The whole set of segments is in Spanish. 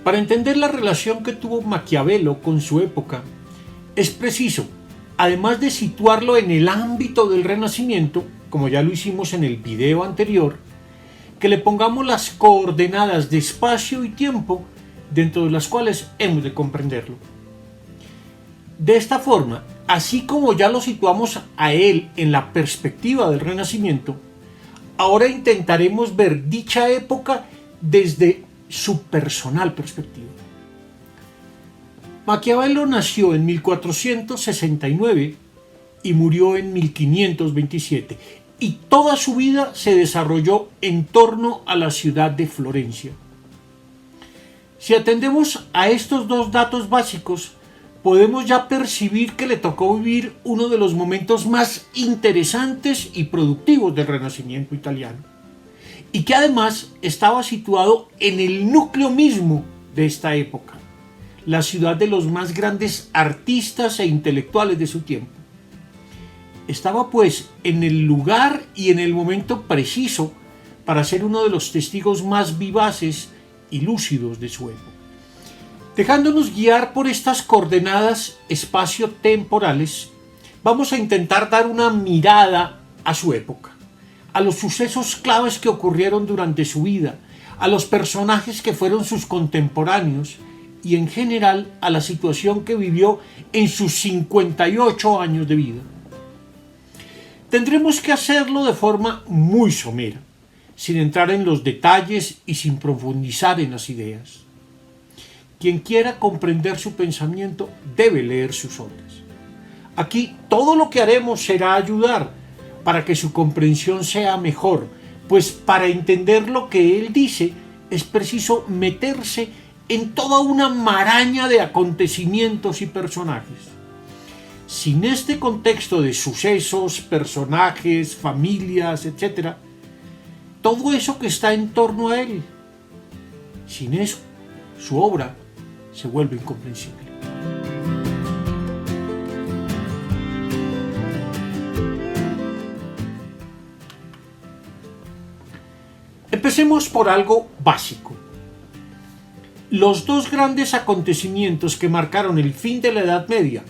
Para entender la relación que tuvo Maquiavelo con su época, es preciso, además de situarlo en el ámbito del Renacimiento, como ya lo hicimos en el video anterior, que le pongamos las coordenadas de espacio y tiempo dentro de las cuales hemos de comprenderlo. De esta forma, así como ya lo situamos a él en la perspectiva del Renacimiento, ahora intentaremos ver dicha época desde su personal perspectiva. Maquiavelo nació en 1469 y murió en 1527, y toda su vida se desarrolló en torno a la ciudad de Florencia. Si atendemos a estos dos datos básicos, podemos ya percibir que le tocó vivir uno de los momentos más interesantes y productivos del Renacimiento italiano, y que además estaba situado en el núcleo mismo de esta época, la ciudad de los más grandes artistas e intelectuales de su tiempo. Estaba pues en el lugar y en el momento preciso para ser uno de los testigos más vivaces y lúcidos de su época. Dejándonos guiar por estas coordenadas espacio-temporales, vamos a intentar dar una mirada a su época, a los sucesos claves que ocurrieron durante su vida, a los personajes que fueron sus contemporáneos y en general a la situación que vivió en sus 58 años de vida. Tendremos que hacerlo de forma muy somera, sin entrar en los detalles y sin profundizar en las ideas. Quien quiera comprender su pensamiento debe leer sus obras. Aquí todo lo que haremos será ayudar para que su comprensión sea mejor, pues para entender lo que él dice es preciso meterse en toda una maraña de acontecimientos y personajes. Sin este contexto de sucesos, personajes, familias, etc., todo eso que está en torno a él, sin eso, su obra se vuelve incomprensible. Empecemos por algo básico. Los dos grandes acontecimientos que marcaron el fin de la Edad Media,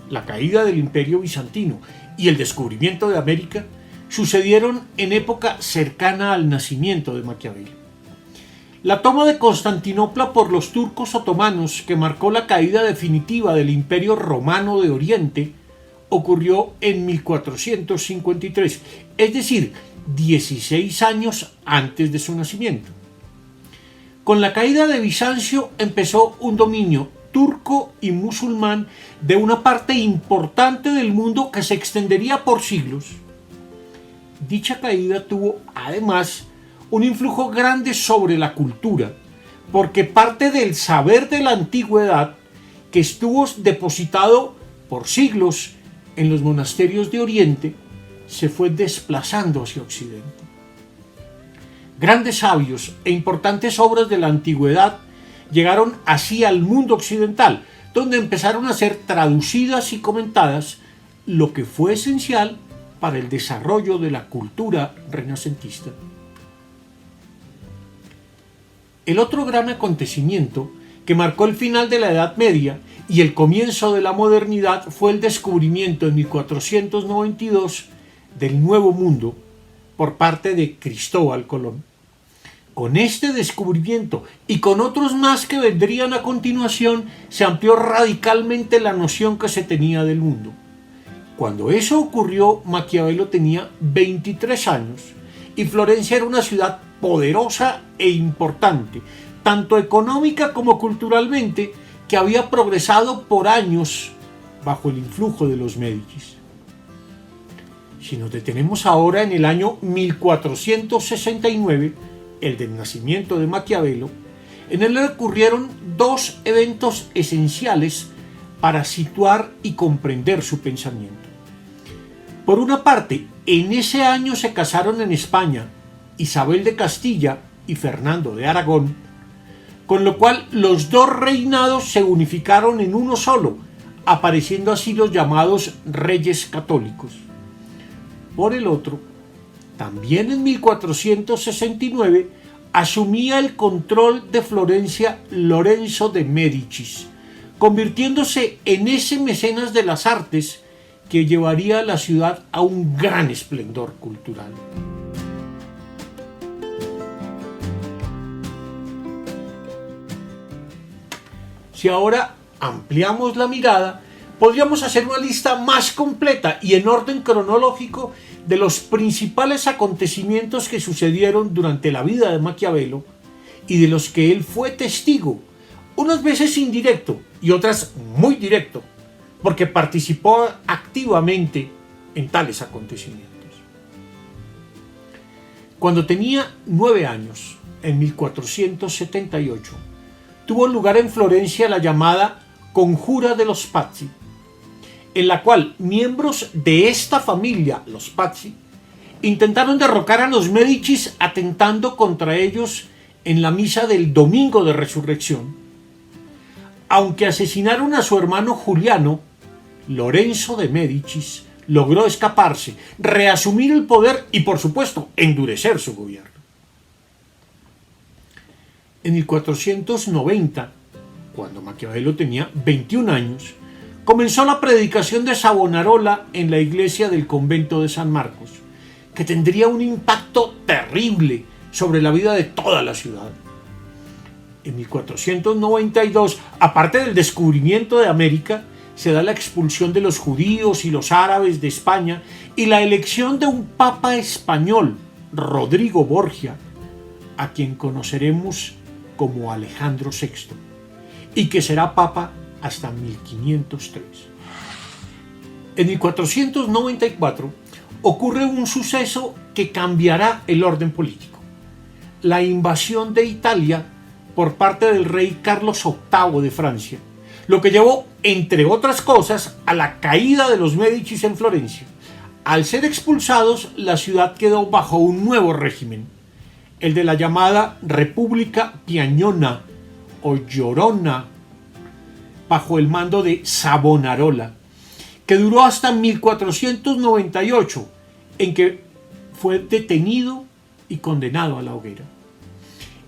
la caída del Imperio Bizantino y el descubrimiento de América, sucedieron en época cercana al nacimiento de Maquiavelo. La toma de Constantinopla por los turcos otomanos, que marcó la caída definitiva del Imperio Romano de Oriente, ocurrió en 1453, es decir, 16 años antes de su nacimiento. Con la caída de Bizancio empezó un dominio turco y musulmán de una parte importante del mundo que se extendería por siglos. Dicha caída tuvo, además, un influjo grande sobre la cultura, porque parte del saber de la antigüedad, que estuvo depositado por siglos en los monasterios de Oriente, se fue desplazando hacia Occidente. Grandes sabios e importantes obras de la antigüedad llegaron así al mundo occidental, donde empezaron a ser traducidas y comentadas, lo que fue esencial para el desarrollo de la cultura renacentista. El otro gran acontecimiento que marcó el final de la Edad Media y el comienzo de la modernidad fue el descubrimiento en 1492 del Nuevo Mundo por parte de Cristóbal Colón. Con este descubrimiento y con otros más que vendrían a continuación, se amplió radicalmente la noción que se tenía del mundo. Cuando eso ocurrió, Maquiavelo tenía 23 años y Florencia era una ciudad poderosa e importante, tanto económica como culturalmente, que había progresado por años bajo el influjo de los Médicis. Si nos detenemos ahora en el año 1469, el del nacimiento de Maquiavelo, en él ocurrieron dos eventos esenciales para situar y comprender su pensamiento. Por una parte, en ese año se casaron en España Isabel de Castilla y Fernando de Aragón, con lo cual los dos reinados se unificaron en uno solo, apareciendo así los llamados reyes católicos. Por el otro, también en 1469, asumía el control de Florencia Lorenzo de Médicis, convirtiéndose en ese mecenas de las artes que llevaría a la ciudad a un gran esplendor cultural. Si ahora ampliamos la mirada, podríamos hacer una lista más completa y en orden cronológico de los principales acontecimientos que sucedieron durante la vida de Maquiavelo y de los que él fue testigo, unas veces indirecto y otras muy directo, porque participó activamente en tales acontecimientos. Cuando tenía 9 años, en 1478, tuvo lugar en Florencia la llamada Conjura de los Pazzi, en la cual miembros de esta familia, los Pazzi, intentaron derrocar a los Médicis atentando contra ellos en la misa del Domingo de Resurrección. Aunque asesinaron a su hermano Juliano, Lorenzo de Médicis logró escaparse, reasumir el poder y, por supuesto, endurecer su gobierno. En 1490, cuando Maquiavelo tenía 21 años, comenzó la predicación de Savonarola en la iglesia del convento de San Marcos, que tendría un impacto terrible sobre la vida de toda la ciudad. En 1492, aparte del descubrimiento de América, se da la expulsión de los judíos y los árabes de España y la elección de un papa español, Rodrigo Borgia, a quien conoceremos como Alejandro VI, y que será papa hasta 1503. En 1494 ocurre un suceso que cambiará el orden político: la invasión de Italia por parte del rey Carlos VIII de Francia, lo que llevó, entre otras cosas, a la caída de los Médicis en Florencia. Al ser expulsados, la ciudad quedó bajo un nuevo régimen, el de la llamada República Piagnona o Llorona, bajo el mando de Savonarola, que duró hasta 1498, en que fue detenido y condenado a la hoguera.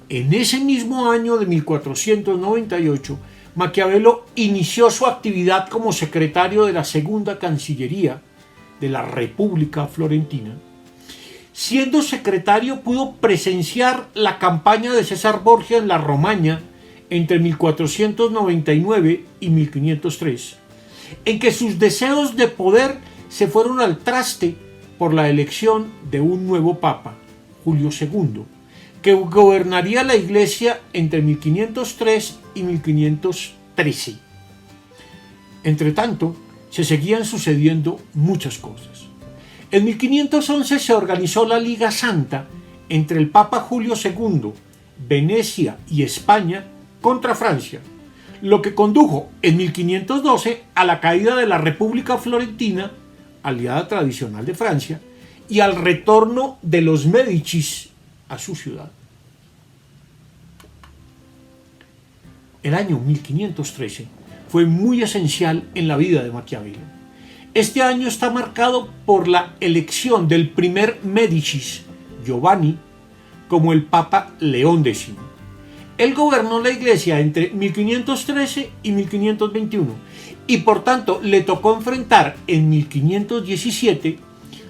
En ese mismo año de 1498, Maquiavelo inició su actividad como secretario de la Segunda Cancillería de la República Florentina. Siendo secretario, pudo presenciar la campaña de César Borgia en la Romaña entre 1499 y 1503, en que sus deseos de poder se fueron al traste por la elección de un nuevo papa, Julio II, que gobernaría la Iglesia entre 1503 y 1513. Entretanto, se seguían sucediendo muchas cosas. En 1511 se organizó la Liga Santa entre el Papa Julio II, Venecia y España contra Francia, lo que condujo en 1512 a la caída de la República Florentina, aliada tradicional de Francia, y al retorno de los Médicis a su ciudad. El año 1513 fue muy esencial en la vida de Maquiavelo. Este año está marcado por la elección del primer Médicis, Giovanni, como el Papa León X. Él gobernó la Iglesia entre 1513 y 1521 y por tanto le tocó enfrentar en 1517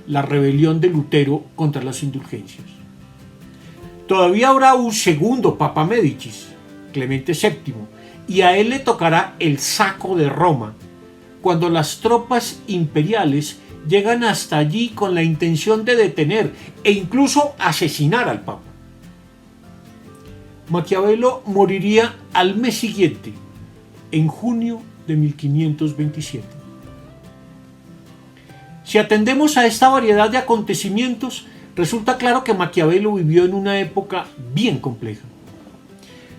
la rebelión de Lutero contra las indulgencias. Todavía habrá un segundo Papa Médicis, Clemente VII, y a él le tocará el saco de Roma, cuando las tropas imperiales llegan hasta allí con la intención de detener e incluso asesinar al Papa. Maquiavelo moriría al mes siguiente, en junio de 1527. Si atendemos a esta variedad de acontecimientos, resulta claro que Maquiavelo vivió en una época bien compleja.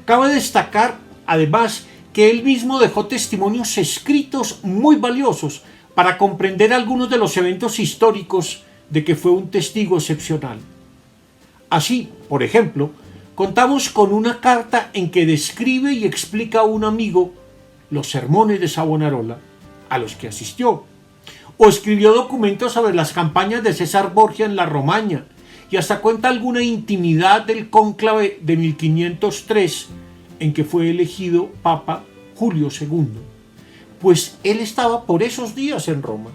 Cabe destacar, además, que él mismo dejó testimonios escritos muy valiosos para comprender algunos de los eventos históricos de que fue un testigo excepcional. Así, por ejemplo, contamos con una carta en que describe y explica a un amigo los sermones de Savonarola a los que asistió, o escribió documentos sobre las campañas de César Borgia en la Romaña y hasta cuenta alguna intimidad del cónclave de 1503 en que fue elegido Papa Julio II, pues él estaba por esos días en Roma.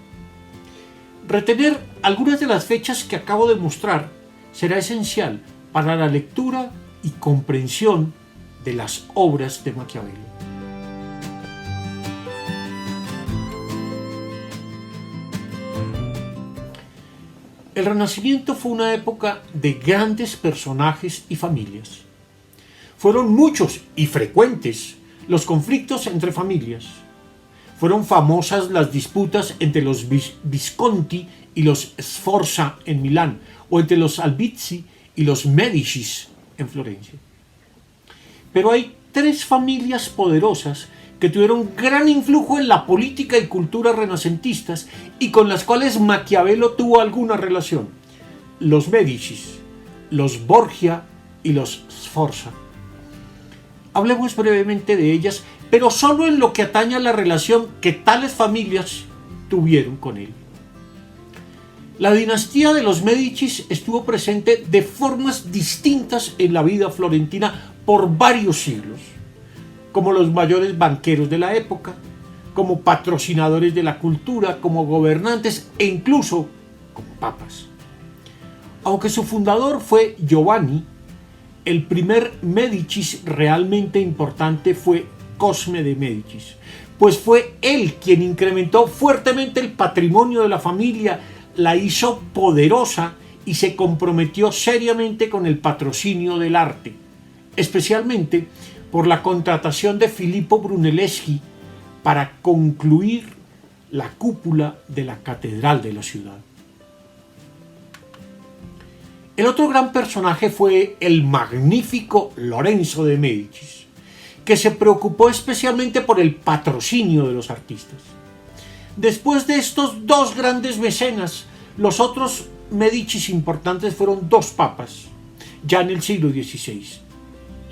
Retener algunas de las fechas que acabo de mostrar será esencial para la lectura y comprensión de las obras de Maquiavelo. El Renacimiento fue una época de grandes personajes y familias. Fueron muchos y frecuentes los conflictos entre familias. Fueron famosas las disputas entre los Visconti y los Sforza en Milán, o entre los Albizzi y los Medicis en Florencia. Pero hay tres familias poderosas que tuvieron gran influjo en la política y cultura renacentistas y con las cuales Maquiavelo tuvo alguna relación: los Medicis, los Borgia y los Sforza. Hablemos brevemente de ellas, pero solo en lo que atañe a la relación que tales familias tuvieron con él. La dinastía de los Medicis estuvo presente de formas distintas en la vida florentina por varios siglos, como los mayores banqueros de la época, como patrocinadores de la cultura, como gobernantes e incluso como papas. Aunque su fundador fue Giovanni, el primer Médicis realmente importante fue Cosme de Médicis, pues fue él quien incrementó fuertemente el patrimonio de la familia, la hizo poderosa y se comprometió seriamente con el patrocinio del arte, especialmente por la contratación de Filippo Brunelleschi para concluir la cúpula de la catedral de la ciudad. El otro gran personaje fue el magnífico Lorenzo de Médicis, que se preocupó especialmente por el patrocinio de los artistas. Después de estos dos grandes mecenas, los otros Médicis importantes fueron dos papas, ya en el siglo XVI,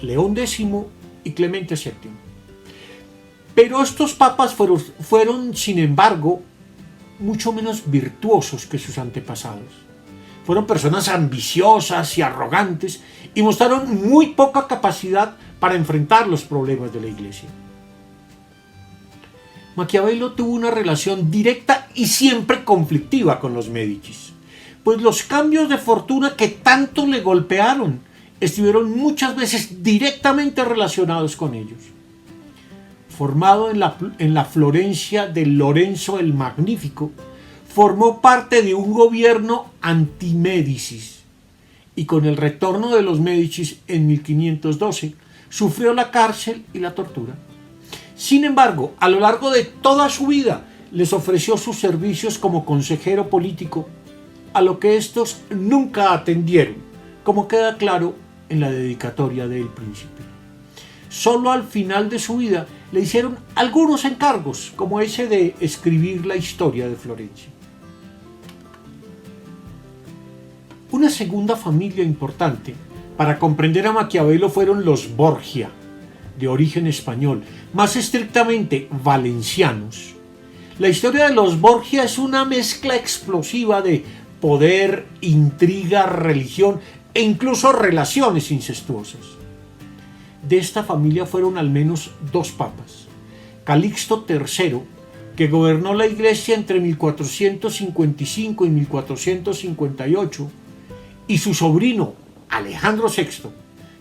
León X y Clemente VII. Pero estos papas fueron, sin embargo, mucho menos virtuosos que sus antepasados. Fueron personas ambiciosas y arrogantes y mostraron muy poca capacidad para enfrentar los problemas de la Iglesia. Maquiavelo tuvo una relación directa y siempre conflictiva con los Médicis, pues los cambios de fortuna que tanto le golpearon estuvieron muchas veces directamente relacionados con ellos. Formado en la Florencia de Lorenzo el Magnífico, formó parte de un gobierno anti-Médicis y con el retorno de los Médicis en 1512 sufrió la cárcel y la tortura. Sin embargo, a lo largo de toda su vida les ofreció sus servicios como consejero político, a lo que estos nunca atendieron, como queda claro en la dedicatoria del Príncipe. Solo al final de su vida le hicieron algunos encargos, como ese de escribir la historia de Florencia. Una segunda familia importante para comprender a Maquiavelo fueron los Borgia, de origen español, más estrictamente valencianos. La historia de los Borgia es una mezcla explosiva de poder, intriga, religión e incluso relaciones incestuosas. De esta familia fueron al menos dos papas: Calixto III, que gobernó la Iglesia entre 1455 y 1458, y su sobrino Alejandro VI,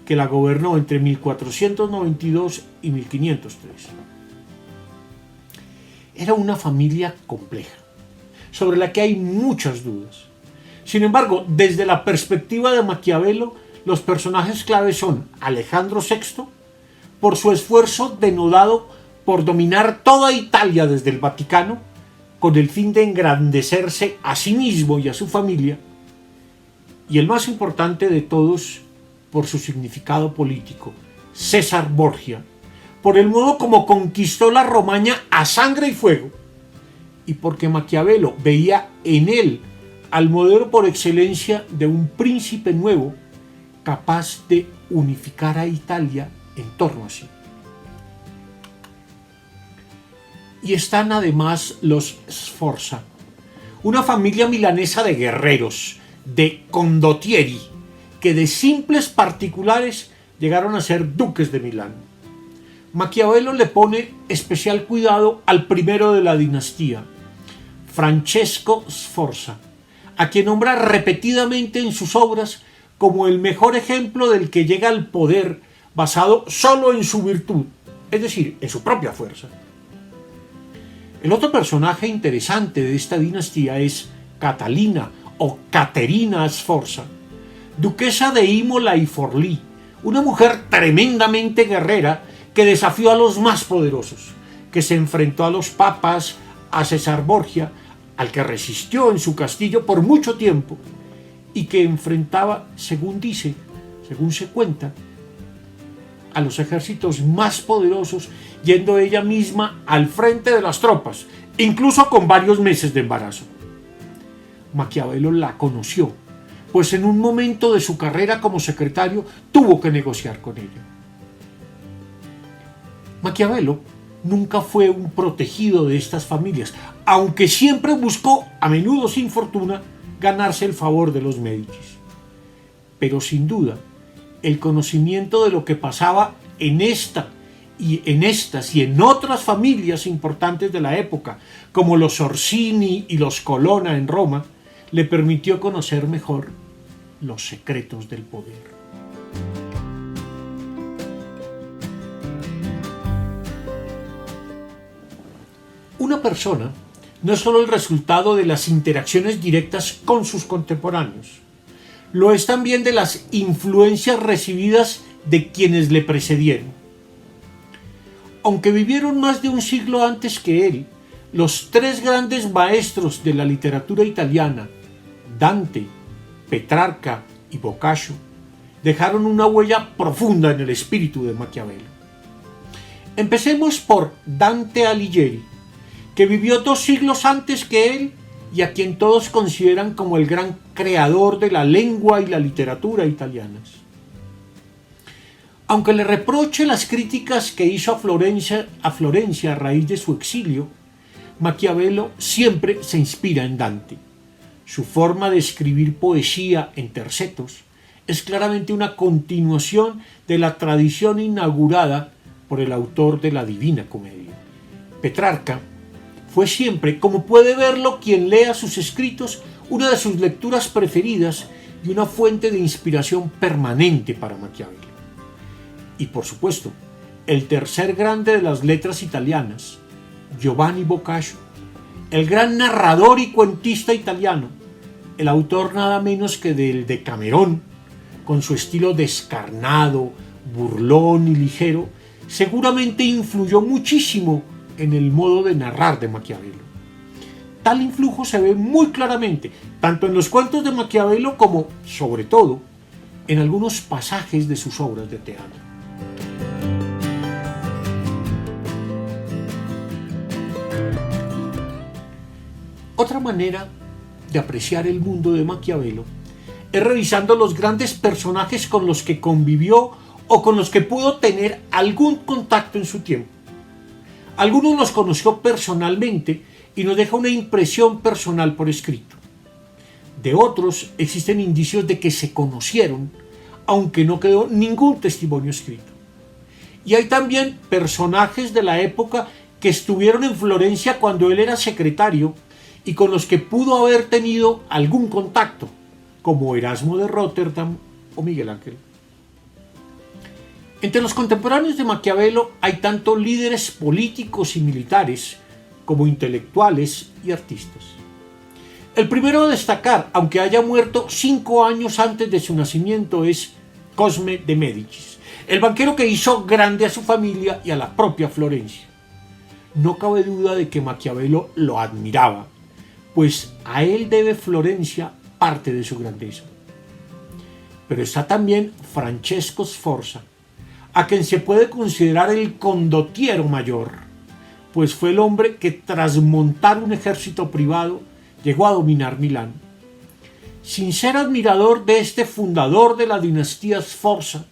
que la gobernó entre 1492 y 1503. Era una familia compleja, sobre la que hay muchas dudas. Sin embargo, desde la perspectiva de Maquiavelo, los personajes claves son Alejandro VI, por su esfuerzo denodado por dominar toda Italia desde el Vaticano, con el fin de engrandecerse a sí mismo y a su familia, y el más importante de todos, por su significado político, César Borgia, por el modo como conquistó la Romaña a sangre y fuego, y porque Maquiavelo veía en él al modelo por excelencia de un príncipe nuevo capaz de unificar a Italia en torno a sí. Y están además los Sforza, una familia milanesa de guerreros, de condottieri, que de simples particulares llegaron a ser duques de Milán. Maquiavelo le pone especial cuidado al primero de la dinastía, Francesco Sforza, a quien nombra repetidamente en sus obras como el mejor ejemplo del que llega al poder basado solo en su virtud, es decir, en su propia fuerza. El otro personaje interesante de esta dinastía es Catalina o Caterina Sforza, duquesa de Imola y Forlì, una mujer tremendamente guerrera que desafió a los más poderosos, que se enfrentó a los papas, a César Borgia, al que resistió en su castillo por mucho tiempo y que enfrentaba, según se cuenta, a los ejércitos más poderosos, yendo ella misma al frente de las tropas, incluso con varios meses de embarazo. Maquiavelo la conoció, pues en un momento de su carrera como secretario tuvo que negociar con ella. Maquiavelo nunca fue un protegido de estas familias, aunque siempre buscó, a menudo sin fortuna, ganarse el favor de los Médicis. Pero sin duda, el conocimiento de lo que pasaba en estas y en otras familias importantes de la época, como los Orsini y los Colonna en Roma, le permitió conocer mejor los secretos del poder. Una persona no es solo el resultado de las interacciones directas con sus contemporáneos, lo es también de las influencias recibidas de quienes le precedieron. Aunque vivieron más de un siglo antes que él, los tres grandes maestros de la literatura italiana, Dante, Petrarca y Boccaccio, dejaron una huella profunda en el espíritu de Maquiavelo. Empecemos por Dante Alighieri, que vivió 2 siglos antes que él y a quien todos consideran como el gran creador de la lengua y la literatura italianas. Aunque le reproche las críticas que hizo a Florencia a raíz de su exilio, Maquiavelo siempre se inspira en Dante. Su forma de escribir poesía en tercetos es claramente una continuación de la tradición inaugurada por el autor de la Divina Comedia. Petrarca fue siempre, como puede verlo quien lea sus escritos, una de sus lecturas preferidas y una fuente de inspiración permanente para Maquiavelo. Y por supuesto, el tercer grande de las letras italianas, Giovanni Boccaccio, el gran narrador y cuentista italiano, el autor nada menos que del Decamerón, con su estilo descarnado, burlón y ligero, seguramente influyó muchísimo en el modo de narrar de Maquiavelo. Tal influjo se ve muy claramente, tanto en los cuentos de Maquiavelo como, sobre todo, en algunos pasajes de sus obras de teatro. Otra manera de apreciar el mundo de Maquiavelo es revisando los grandes personajes con los que convivió o con los que pudo tener algún contacto en su tiempo. Algunos los conoció personalmente y nos deja una impresión personal por escrito. De otros existen indicios de que se conocieron, aunque no quedó ningún testimonio escrito. Y hay también personajes de la época que estuvieron en Florencia cuando él era secretario y con los que pudo haber tenido algún contacto, como Erasmo de Rotterdam o Miguel Ángel. Entre los contemporáneos de Maquiavelo hay tanto líderes políticos y militares como intelectuales y artistas. El primero a destacar, aunque haya muerto 5 años antes de su nacimiento, es Cosme de Médicis, el banquero que hizo grande a su familia y a la propia Florencia. No cabe duda de que Maquiavelo lo admiraba, pues a él debe Florencia parte de su grandeza. Pero está también Francesco Sforza, a quien se puede considerar el condottiero mayor, pues fue el hombre que tras montar un ejército privado llegó a dominar Milán. Sin ser admirador de este fundador de la dinastía Sforza,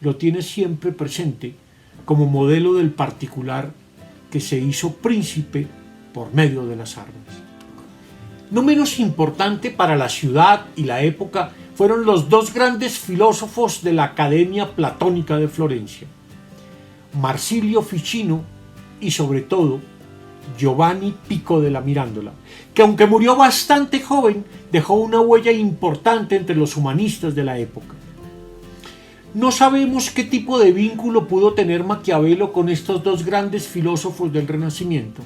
lo tiene siempre presente como modelo del particular que se hizo príncipe por medio de las armas. No menos importante para la ciudad y la época fueron los dos grandes filósofos de la Academia Platónica de Florencia, Marsilio Ficino y sobre todo Giovanni Pico de la Mirandola, que aunque murió bastante joven, dejó una huella importante entre los humanistas de la época. No sabemos qué tipo de vínculo pudo tener Maquiavelo con estos dos grandes filósofos del Renacimiento,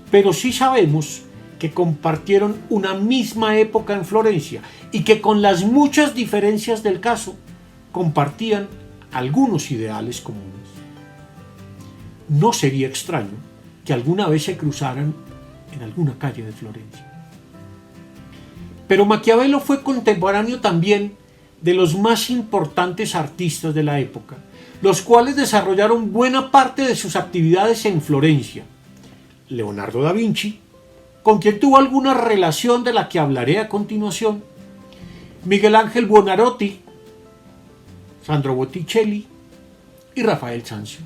pero sí sabemos que compartieron una misma época en Florencia y que con las muchas diferencias del caso compartían algunos ideales comunes. No sería extraño que alguna vez se cruzaran en alguna calle de Florencia. Pero Maquiavelo fue contemporáneo también de los más importantes artistas de la época, los cuales desarrollaron buena parte de sus actividades en Florencia. Leonardo da Vinci, con quien tuvo alguna relación de la que hablaré a continuación, Miguel Ángel Buonarroti, Sandro Botticelli y Rafael Sanzio.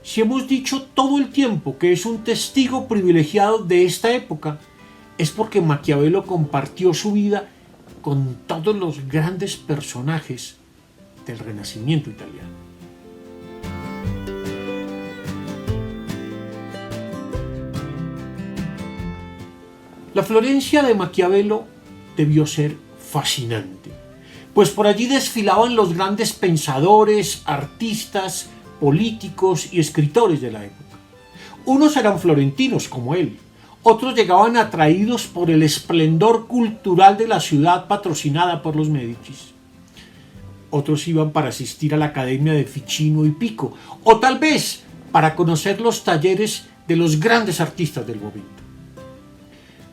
Si hemos dicho todo el tiempo que es un testigo privilegiado de esta época, es porque Maquiavelo compartió su vida con todos los grandes personajes del Renacimiento italiano. La Florencia de Maquiavelo debió ser fascinante, pues por allí desfilaban los grandes pensadores, artistas, políticos y escritores de la época. Unos eran florentinos como él, otros llegaban atraídos por el esplendor cultural de la ciudad patrocinada por los Médicis. Otros iban para asistir a la Academia de Ficino y Pico, o tal vez para conocer los talleres de los grandes artistas del momento.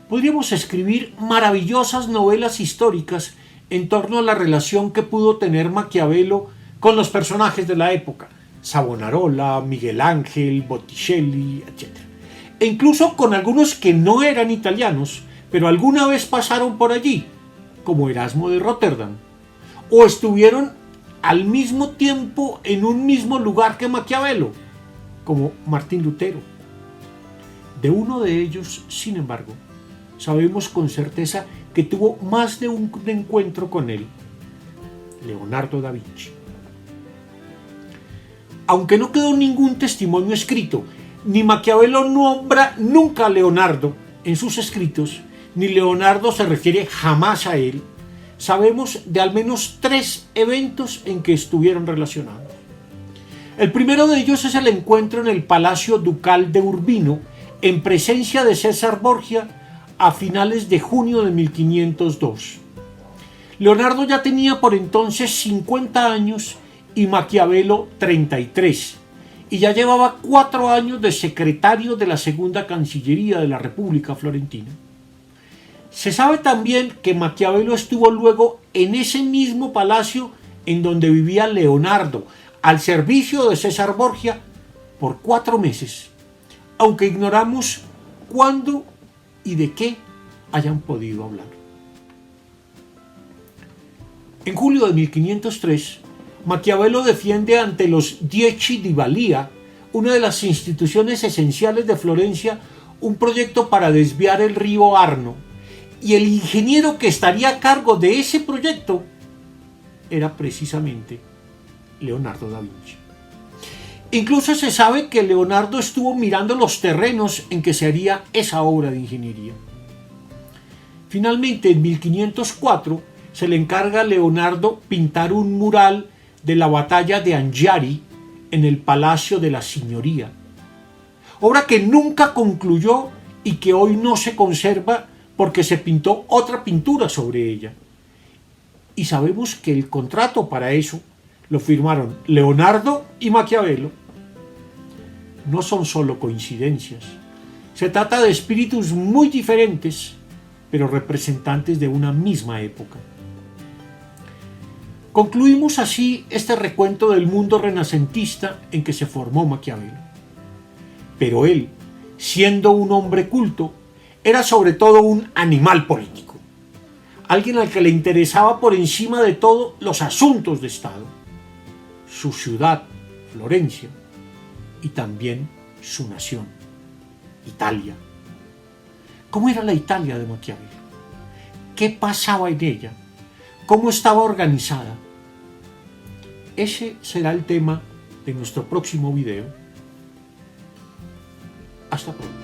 Podríamos escribir maravillosas novelas históricas en torno a la relación que pudo tener Maquiavelo con los personajes de la época, Savonarola, Miguel Ángel, Botticelli, etc. E incluso con algunos que no eran italianos, pero alguna vez pasaron por allí, como Erasmo de Rotterdam, o estuvieron al mismo tiempo en un mismo lugar que Maquiavelo, como Martín Lutero. De uno de ellos, sin embargo, sabemos con certeza que tuvo más de un encuentro con él, Leonardo da Vinci. Aunque no quedó ningún testimonio escrito, ni Maquiavelo nombra nunca a Leonardo en sus escritos, ni Leonardo se refiere jamás a él, sabemos de al menos 3 eventos en que estuvieron relacionados. El primero de ellos es el encuentro en el Palacio Ducal de Urbino, en presencia de César Borgia, a finales de junio de 1502. Leonardo ya tenía por entonces 50 años y Maquiavelo 33, y ya llevaba 4 años de secretario de la Segunda Cancillería de la República Florentina. Se sabe también que Maquiavelo estuvo luego en ese mismo palacio en donde vivía Leonardo, al servicio de César Borgia, por 4 meses, aunque ignoramos cuándo y de qué hayan podido hablar. En julio de 1503, Maquiavelo defiende ante los Dieci di Balia, una de las instituciones esenciales de Florencia, un proyecto para desviar el río Arno, y el ingeniero que estaría a cargo de ese proyecto era precisamente Leonardo da Vinci. Incluso se sabe que Leonardo estuvo mirando los terrenos en que se haría esa obra de ingeniería. Finalmente, en 1504, se le encarga a Leonardo pintar un mural de la batalla de Anghiari en el Palacio de la Signoria, obra que nunca concluyó y que hoy no se conserva porque se pintó otra pintura sobre ella. Y sabemos que el contrato para eso lo firmaron Leonardo y Maquiavelo. No son solo coincidencias. Se trata de espíritus muy diferentes, pero representantes de una misma época. Concluimos así este recuento del mundo renacentista en que se formó Maquiavelo. Pero él, siendo un hombre culto, era sobre todo un animal político, alguien al que le interesaba por encima de todo los asuntos de Estado, su ciudad, Florencia, y también su nación, Italia. ¿Cómo era la Italia de Maquiavelo? ¿Qué pasaba en ella? ¿Cómo estaba organizada? Ese será el tema de nuestro próximo video. Hasta pronto.